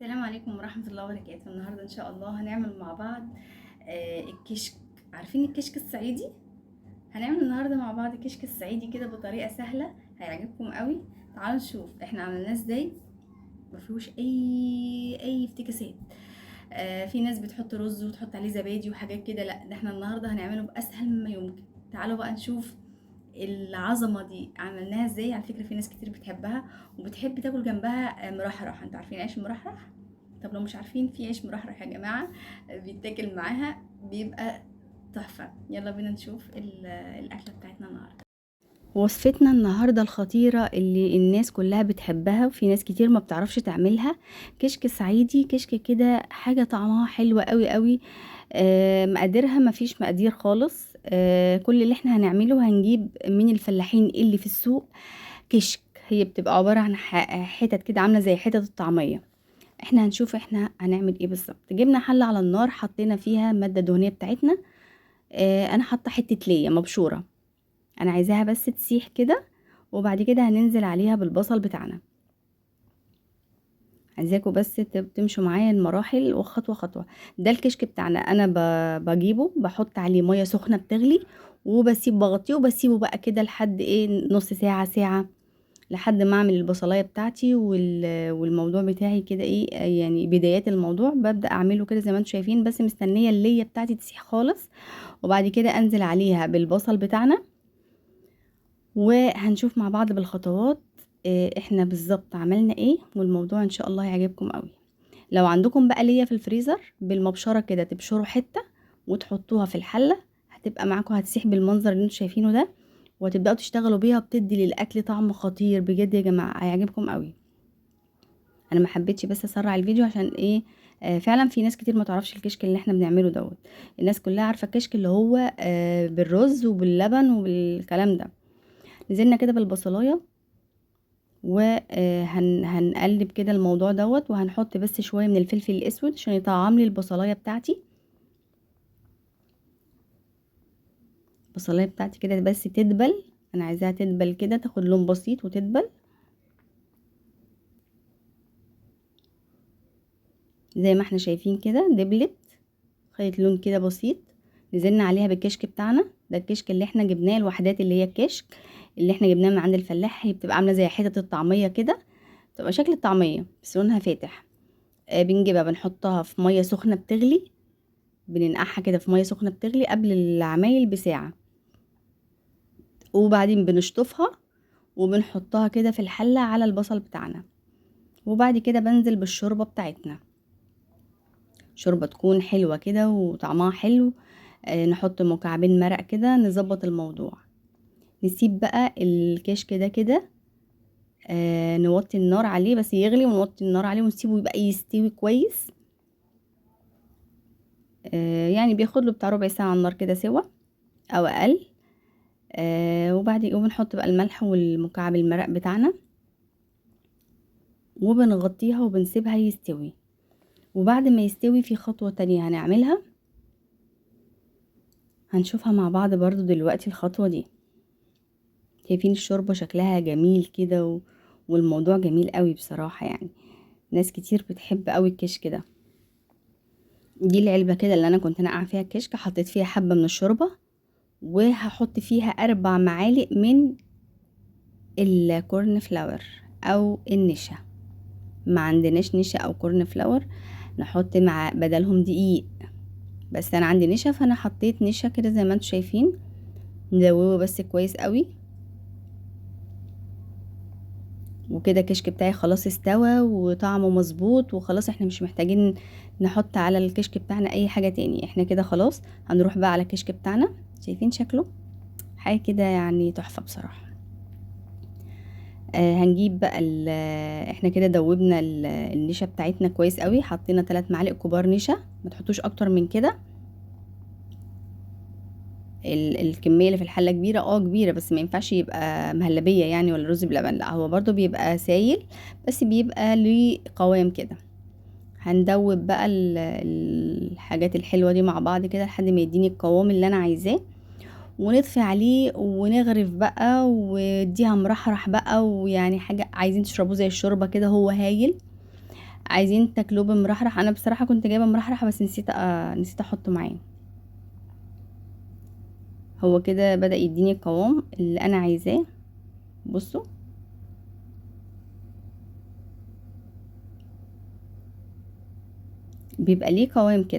السلام عليكم ورحمة الله وبركاته. النهاردة إن شاء الله هنعمل مع بعض الكشك. عارفين الكشك الصعيدي؟ هنعمل النهاردة مع بعض الكشك الصعيدي كده بطريقة سهلة هيعجبكم قوي. تعالوا نشوف احنا عملناه ازاي. مفيهوش اي افتكاسات. في ناس بتحط رز وتحط عليه زبادي وحاجات كده، لا ده احنا النهاردة هنعمله بأسهل مما يمكن. تعالوا بقى نشوف العظمة دي عملناها ازاي. على فكرة في ناس كتير بتحبها وبتحب تاكل جنبها مرحرح. انتوا عارفين عيش مرحرح؟ طب لو مش عارفين، في عيش مرحرح يا جماعة بيتاكل معاها بيبقى تحفة. يلا بينا نشوف الأكلة بتاعتنا النهاردة. وصفتنا النهاردة الخطيرة اللي الناس كلها بتحبها وفي ناس كتير ما بتعرفش تعملها، كشك صعيدي. كشك كده حاجة طعمها حلوة قوي قوي. مقاديرها مفيش مقادير خالص. كل اللي احنا هنعمله هنجيب من الفلاحين اللي في السوق كشك. هي بتبقى عبارة عن حتت كده عاملة زي حتت الطعمية. احنا هنشوف احنا هنعمل ايه بالظبط. جبنا حلة على النار، حطينا فيها المادة الدهنية بتاعتنا. انا حاطة حتة ليا مبشورة، انا عايزاها بس تسيح كده. وبعد كده هننزل عليها بالبصل بتاعنا. عايزاكم بس تمشوا معايا المراحل وخطوة خطوة. ده الكشك بتاعنا. انا بجيبه بحط عليه مية سخنة بتغلي بغطيه وبسيبه بقى كده لحد نص ساعة ساعة، لحد ما اعمل البصلايه بتاعتي والموضوع بتاعي كده يعني بدايات الموضوع ببدا اعمله كده زي ما انتم شايفين، بس مستنيه الليه بتاعتي تسيح خالص. وبعد كده انزل عليها بالبصل بتاعنا وهنشوف مع بعض بالخطوات احنا بالظبط عملنا ايه، والموضوع ان شاء الله هيعجبكم قوي. لو عندكم بقى ليا في الفريزر بالمبشره كده تبشروا حته وتحطوها في الحله، هتبقى معاكم هتسيح بالمنظر اللي انتم شايفينه ده، وهتبداوا تشتغلوا بيها. بتدي للاكل طعم خطير بجد يا جماعه، هيعجبكم قوي. انا ما حبيتش بس اسرع الفيديو عشان فعلا في ناس كتير ما تعرفش الكشك اللي احنا بنعمله دوت. الناس كلها عارفه الكشك اللي هو بالرز وباللبن وبالكلام ده. نزلنا كده بالبصلايه وهنقلب كده الموضوع دوت، وهنحط بس شويه من الفلفل الاسود عشان يطعم لي البصلايه بتاعتي. البصلايه بتاعتي كده بس تدبل، انا عايزاها تدبل كده تاخد لون بسيط وتدبل زي ما احنا شايفين كده دبلت، خدت لون كده بسيط. نزلنا عليها بالكشك بتاعنا. ده الكشك اللي احنا جبناه، الوحدات اللي هي الكشك اللي احنا جبناه من عند الفلاح. هي بتبقى عامله زي حتة الطعميه كده، بتبقى شكل الطعميه بس لونها فاتح. بنجيبها بنحطها في ميه سخنه بتغلي، بننقعها كده في ميه سخنه بتغلي قبل العمايل بساعه، وبعدين بنشطفها وبنحطها كده في الحله على البصل بتاعنا. وبعد كده بنزل بالشوربه بتاعتنا، شوربه تكون حلوه كده وطعمها حلو. نحط مكعبين مرق كده نظبط الموضوع. نسيب بقى الكشك ده كده، نوطي النار عليه بس يغلي، ونوطي النار عليه ونسيبه يبقى يستوي كويس. يعني بياخد له بتاع ربع ساعة على النار كده سوا او اقل. وبعد وبنحط بقى الملح والمكعب المرق بتاعنا وبنغطيها وبنسيبها يستوي. وبعد ما يستوي في خطوة تانية هنعملها، هنشوفها مع بعض برضو دلوقتي. الخطوة دي شايفين الشوربة شكلها جميل كده والموضوع جميل قوي بصراحة. يعني ناس كتير بتحب قوي الكشك ده. دي العلبة كده اللي انا كنت نقع فيها الكشك، حطيت فيها حبة من الشوربة، وهحط فيها 4 معالق من الكورن فلاور او النشا. ما عندناش نشا او كورن فلاور نحط مع بدلهم دقيق، بس انا عندي نشا فانا حطيت نشا كده زي ما انتم شايفين. ندوبه بس كويس قوي. وكده الكشك بتاعي خلاص استوى وطعمه مظبوط وخلاص. احنا مش محتاجين نحط على الكشك بتاعنا اي حاجة تاني. احنا كده خلاص هنروح بقى على الكشك بتاعنا. شايفين شكله حاجة كده يعني تحفة بصراحة. هنجيب بقى احنا كده دوبنا النشا بتاعتنا كويس قوي. حطينا 3 معالق كبار نشا، ما تحطوش اكتر من كده. الكميه اللي في الحله كبيره كبيره، بس ما ينفعش يبقى مهلبيه يعني ولا رز بلبن، لا هو برضو بيبقى سايل بس بيبقى ليه قوام كده. هندوب بقى الحاجات الحلوه دي مع بعض كده لحد ما يديني القوام اللي انا عايزاه، ونطفي عليه ونغرف بقى واديها مرحرح بقى. ويعني حاجه عايزين تشربوه زي الشوربه كده، هو هايل. عايزين تاكلوه بمرحرح، انا بصراحه كنت جايبه مرحرح بس نسيت احطه معاه. هو كده بدأ يديني القوام اللي انا عايزاه. بصوا بيبقى ليه قوام كده.